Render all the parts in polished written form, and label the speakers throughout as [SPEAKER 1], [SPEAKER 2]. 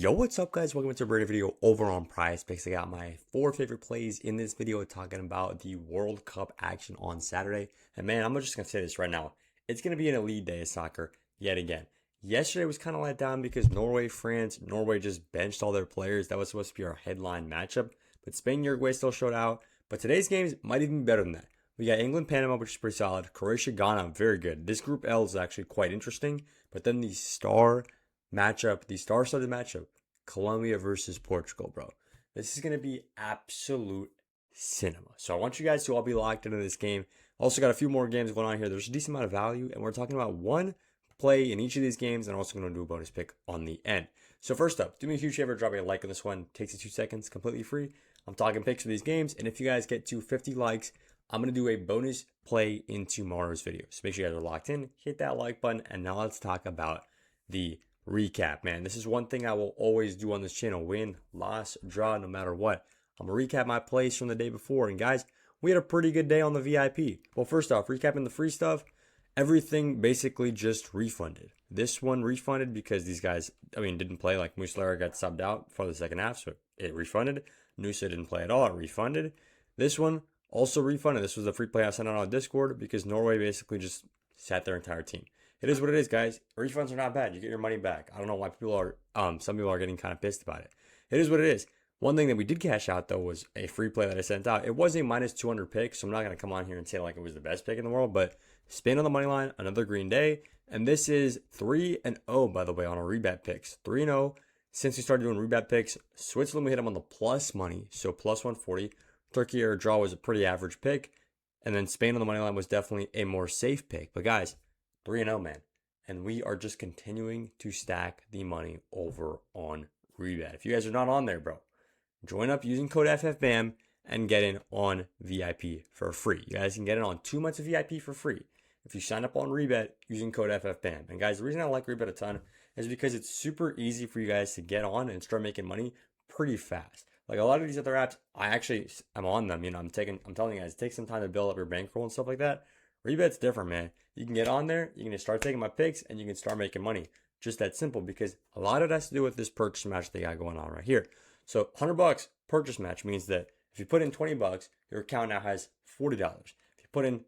[SPEAKER 1] Yo, what's up guys? Welcome to a brand new video over on PrizePicks. I got my 4 favorite plays in this video talking about the World Cup action on Saturday. And man, I'm just going to say this right now. It's going to be an elite day of soccer yet again. Yesterday was kind of let down because Norway just benched all their players. That was supposed to be our headline matchup. But Spain, Uruguay still showed out. But today's games might even be better than that. We got England, Panama, which is pretty solid. Croatia, Ghana, very good. This Group L is actually quite interesting. But then the star-studded matchup, Colombia versus Portugal, bro. This is going to be absolute cinema. So I want you guys to all be locked into this game. Also got a few more games going on here. There's a decent amount of value, and we're talking about one play in each of these games, and also going to do a bonus pick on the end. So first up, do me a huge favor, drop a like on this one. Takes you 2 seconds, completely free. I'm talking picks for these games, and if you guys get to 50 likes, I'm going to do a bonus play in tomorrow's video. So make sure you guys are locked in, hit that like button, and now let's talk about the recap, man. This is one thing I will always do on this channel: win, loss, draw, no matter what. I'm gonna recap my plays from the day before, and guys, we had a pretty good day on the VIP. Well, first off, recapping the free stuff, everything basically just refunded. This one refunded because these guys, didn't play. Like Muslera got subbed out for the second half, so it refunded. Nusa didn't play at all, it refunded. This one also refunded. This was a free play I sent out on Discord because Norway basically just sat their entire team. It is what it is, guys. Refunds are not bad. You get your money back. I don't know why people are, some people are getting kind of pissed about it. It is what it is. One thing that we did cash out, though, was a free play that I sent out. It was a minus 200 pick, so I'm not going to come on here and say like it was the best pick in the world, but Spain on the money line, another green day. And this is 3-0, by the way, on our rebet picks. 3-0 since we started doing rebet picks. Switzerland, we hit them on the plus money, so plus 140. Turkey or a draw was a pretty average pick. And then Spain on the money line was definitely a more safe pick. But guys, 3-0, man. And we are just continuing to stack the money over on Rebet. If you guys are not on there, bro, join up using code FFBAM and get in on VIP for free. You guys can get in on 2 months of VIP for free if you sign up on Rebet using code FFBAM. And guys, the reason I like Rebet a ton is because it's super easy for you guys to get on and start making money pretty fast. Like a lot of these other apps, I'm on them. I'm telling you guys, it takes some time to build up your bankroll and stuff like that. Rebet's different, man. You can get on there, you can just start taking my picks, and you can start making money. Just that simple, because a lot of it has to do with this purchase match they got going on right here. So $100 purchase match means that if you put in $20, your account now has $40. If you put in,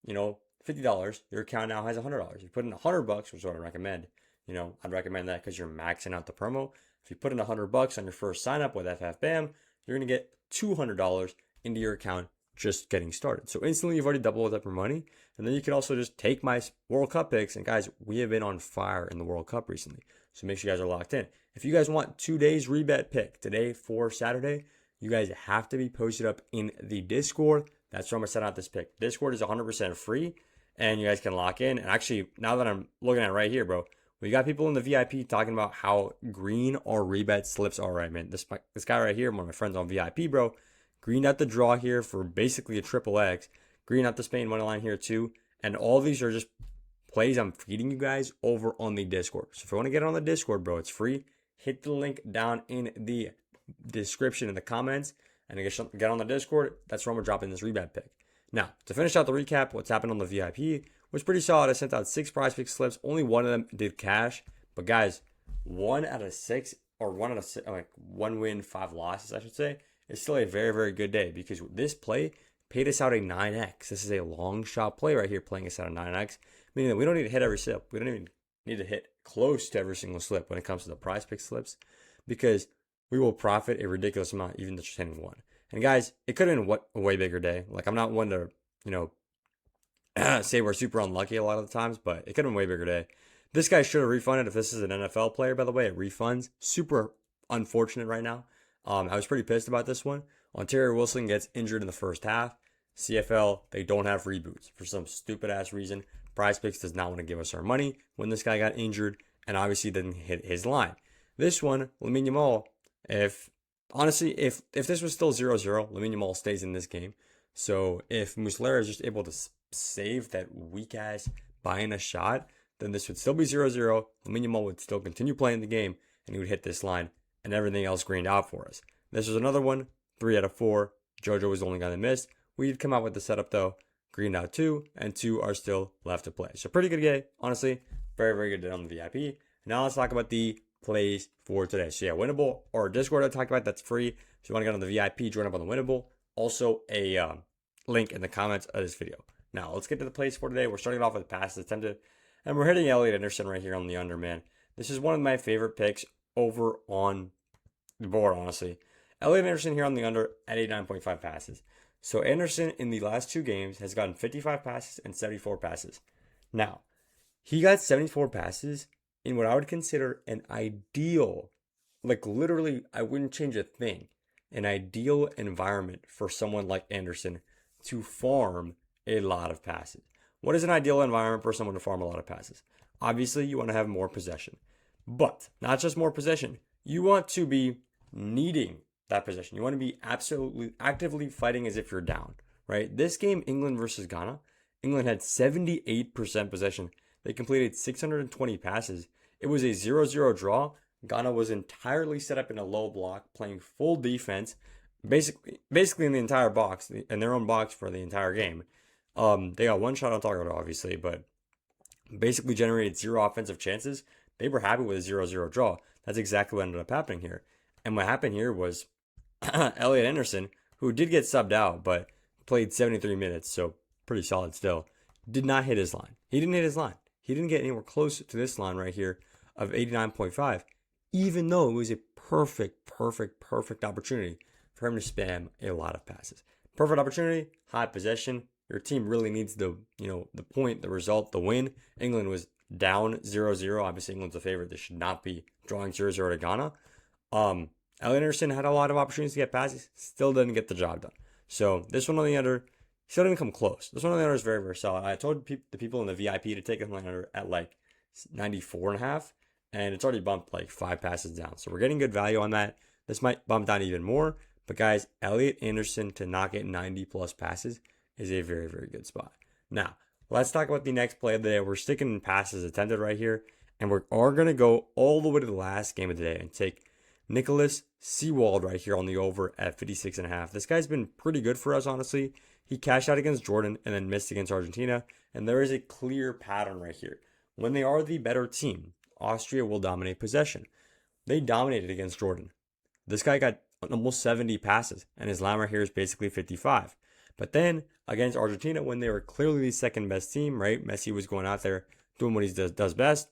[SPEAKER 1] $50, your account now has $100. If you put in $100, which is what I recommend, I'd recommend that because you're maxing out the promo. If you put in $100 on your first sign up with FFBAM, you're gonna get $200 into your account just getting started. So instantly you've already doubled up your money. And then you can also just take my World Cup picks. And guys, we have been on fire in the World Cup recently. So make sure you guys are locked in. If you guys want 2 days rebet pick today for Saturday, you guys have to be posted up in the Discord. That's where I'm gonna send out this pick. Discord is 100% free and you guys can lock in. And actually, now that I'm looking at it right here, bro, we got people in the VIP talking about how green our rebet slips are, right, man. This guy right here, one of my friends on VIP, bro, greened out the draw here for basically a triple X. Green out the Spain money line here too. And all these are just plays I'm feeding you guys over on the Discord. So if you want to get on the Discord, bro, it's free. Hit the link down in the description in the comments and get on the Discord. That's where I'm dropping this rebet pick. Now, to finish out the recap, what's happened on the VIP was pretty solid. I sent out 6 PrizePicks slips. Only one of them did cash. But guys, 1 out of 6, or 1 out of 6, like 1 win, 5 losses, I should say, is still a very, very good day because this play paid us out a 9x. This is a long shot play right here, playing us out a 9x, meaning that we don't need to hit every slip. We don't even need to hit close to every single slip when it comes to the PrizePicks slips, because we will profit a ridiculous amount even just hitting 1. And guys, it could have been a way bigger day. Like, I'm not one to, say we're super unlucky a lot of the times, but it could have been a way bigger day. This guy should have refunded. If this is an NFL player, by the way, it refunds. Super unfortunate right now. I was pretty pissed about this one. Ontario Wilson gets injured in the first half. CFL, they don't have reboots for some stupid ass reason. PrizePicks does not want to give us our money when this guy got injured, and obviously didn't hit his line. This one, Lamine Yamal, if this was still 0-0, Lamine Yamal stays in this game. So if Muslera is just able to save that weak ass buying a shot, then this would still be 0-0. Lamine Yamal would still continue playing the game, and he would hit this line, and everything else greened out for us. This was another one, 3 out of 4. JoJo was the only guy that missed. We did come out with the setup though. Greened out 2, and 2 are still left to play. So pretty good game, honestly. Very, very good day on the VIP. Now let's talk about the plays for today. So yeah, Winnable or Discord I talked about, that's free. If you want to get on the VIP, join up on the Winnable. Also a link in the comments of this video. Now let's get to the plays for today. We're starting off with passes attempted, and we're hitting Elliot Anderson right here on the under, man. This is one of my favorite picks over on the board, honestly. Elliot Anderson here on the under at 89.5 passes. So Anderson in the last 2 games has gotten 55 passes and 74 passes. Now, he got 74 passes in what I would consider an ideal, like literally, I wouldn't change a thing, an ideal environment for someone like Anderson to farm a lot of passes. What is an ideal environment for someone to farm a lot of passes? Obviously, you want to have more possession, but not just more possession. You want to be needing that possession. You want to be absolutely actively fighting as if you're down, right? This game, England versus Ghana, England had 78% possession. They completed 620 passes. It was a 0-0 draw. Ghana was entirely set up in a low block, playing full defense, basically in the entire box, in their own box for the entire game. They got one shot on target, obviously, but basically generated 0 offensive chances. They were happy with a 0-0 draw. That's exactly what ended up happening here. And what happened here was Elliot Anderson, who did get subbed out, but played 73 minutes, so pretty solid still, did not hit his line. He didn't hit his line. He didn't get anywhere close to this line right here of 89.5, even though it was a perfect opportunity for him to spam a lot of passes. Perfect opportunity, high possession. Your team really needs the point, the result, the win. England was down 0-0. Obviously, England's a favorite. They should not be drawing 0-0 to Ghana. Elliot Anderson had a lot of opportunities to get passes, still didn't get the job done. So this one on the under, still didn't come close. This one on the under is very solid. I told the people in the VIP to take it on the under at like 94.5, and it's already bumped like 5 passes down. So we're getting good value on that. This might bump down even more, but guys, Elliot Anderson to not get 90 plus passes is a very good spot. Now, let's talk about the next play of the day. We're sticking in passes attempted right here, and we are going to go all the way to the last game of the day and take Nicholas Seawald right here on the over at 56.5. This guy's been pretty good for us, honestly. He cashed out against Jordan and then missed against Argentina, and there is a clear pattern right here. When they are the better team, Austria will dominate possession. They dominated against Jordan. This guy got almost 70 passes, and his line right here is basically 55. But then against Argentina, when they were clearly the second best team, right? Messi was going out there doing what he does best.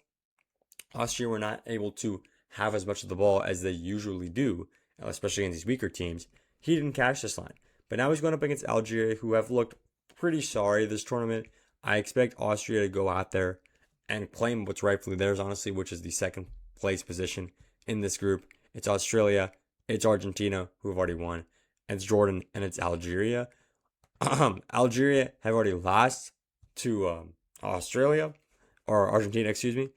[SPEAKER 1] Austria were not able to have as much of the ball as they usually do, especially in these weaker teams. He didn't cash this line. But now he's going up against Algeria, who have looked pretty sorry this tournament. I expect Austria to go out there and claim what's rightfully theirs, honestly, which is the second place position in this group. It's Australia, it's Argentina, who have already won, and it's Jordan, and it's Algeria. Algeria have already lost to Australia, or Argentina, excuse me,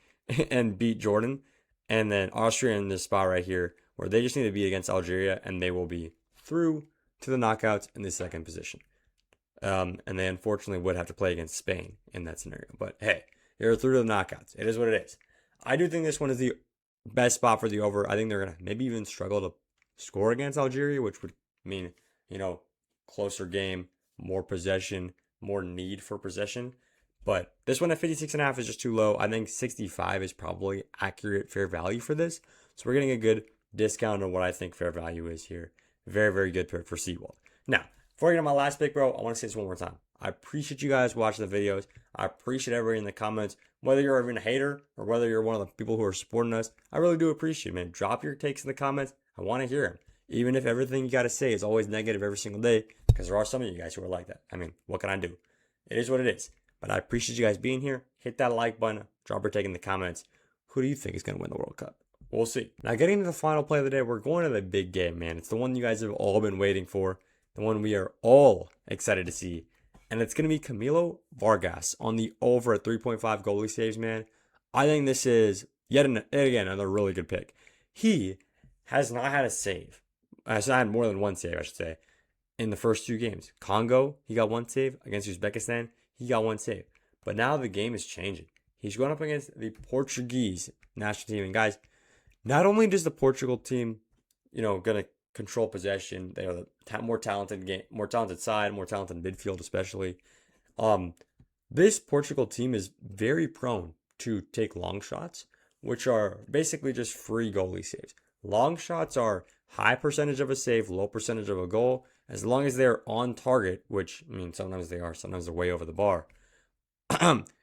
[SPEAKER 1] and beat Jordan. And then Austria in this spot right here, where they just need to be against Algeria, and they will be through to the knockouts in the second position. And they unfortunately would have to play against Spain in that scenario. But hey, you're through to the knockouts. It is what it is. I do think this one is the best spot for the over. I think they're going to maybe even struggle to score against Algeria, which would mean, closer game, more possession, more need for possession. But this one at 56.5 is just too low. I think 65 is probably accurate fair value for this. So we're getting a good discount on what I think fair value is here. Very good pick for Seawald. Now, before I get on my last pick, bro, I want to say this one more time. I appreciate you guys watching the videos. I appreciate everybody in the comments. Whether you're even a hater or whether you're one of the people who are supporting us, I really do appreciate it, man. Drop your takes in the comments. I want to hear them. Even if everything you got to say is always negative every single day, because there are some of you guys who are like that. I mean, what can I do? It is what it is. But I appreciate you guys being here. Hit that like button. Drop your take in the comments. Who do you think is going to win the World Cup? We'll see. Now, getting to the final play of the day, we're going to the big game, man. It's the one you guys have all been waiting for. The one we are all excited to see. And it's going to be Camilo Vargas on the over at 3.5 goalie saves, man. I think this is, yet again, another really good pick. He has not had a save. Has not had more than one save, I should say, in the first 2 games. Congo, he got 1 save. Against Uzbekistan, he got 1 save. But now the game is changing. He's going up against the Portuguese national team. And guys, not only does the Portugal team, going to control possession, they are the more talented side, more talented midfield especially. This Portugal team is very prone to take long shots, which are basically just free goalie saves. Long shots are high percentage of a save, low percentage of a goal, as long as they're on target, which I mean sometimes they are, sometimes they're way over the bar.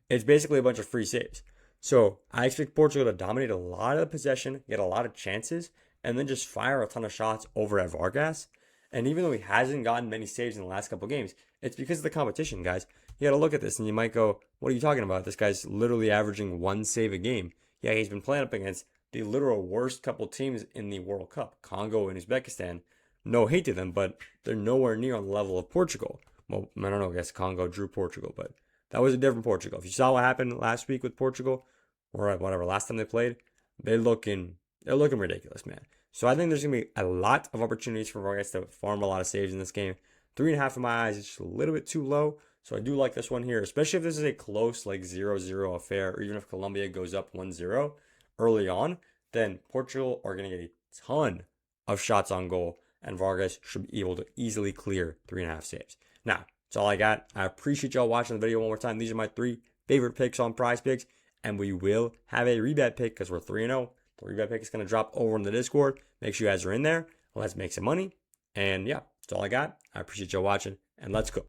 [SPEAKER 1] It's basically a bunch of free saves. So I expect Portugal to dominate a lot of the possession, get a lot of chances, and then just fire a ton of shots over at Vargas. And even though he hasn't gotten many saves in the last couple games, it's because of the competition, guys. You got to look at this and you might go, what are you talking about? This guy's literally averaging 1 save a game. Yeah, he's been playing up against the literal worst couple teams in the World Cup, Congo and Uzbekistan. No hate to them, but they're nowhere near on the level of Portugal. Well, I don't know, I guess Congo drew Portugal, but that was a different Portugal. If you saw what happened last week with Portugal, or whatever, last time they played, they're looking ridiculous, man. So I think there's going to be a lot of opportunities for Vargas to farm a lot of saves in this game. 3.5 in my eyes is just a little bit too low. So I do like this one here, especially if this is a close, like 0-0 affair, or even if Colombia goes up 1-0 early on, then Portugal are going to get a ton of shots on goal, and Vargas should be able to easily clear 3.5 saves. Now, that's all I got. I appreciate y'all watching the video one more time. These are my 3 favorite picks on PrizePicks, and we will have a rebet pick because we're 3-0. The rebet pick is going to drop over in the Discord. Make sure you guys are in there. Let's make some money. And yeah, that's all I got. I appreciate y'all watching, and let's go.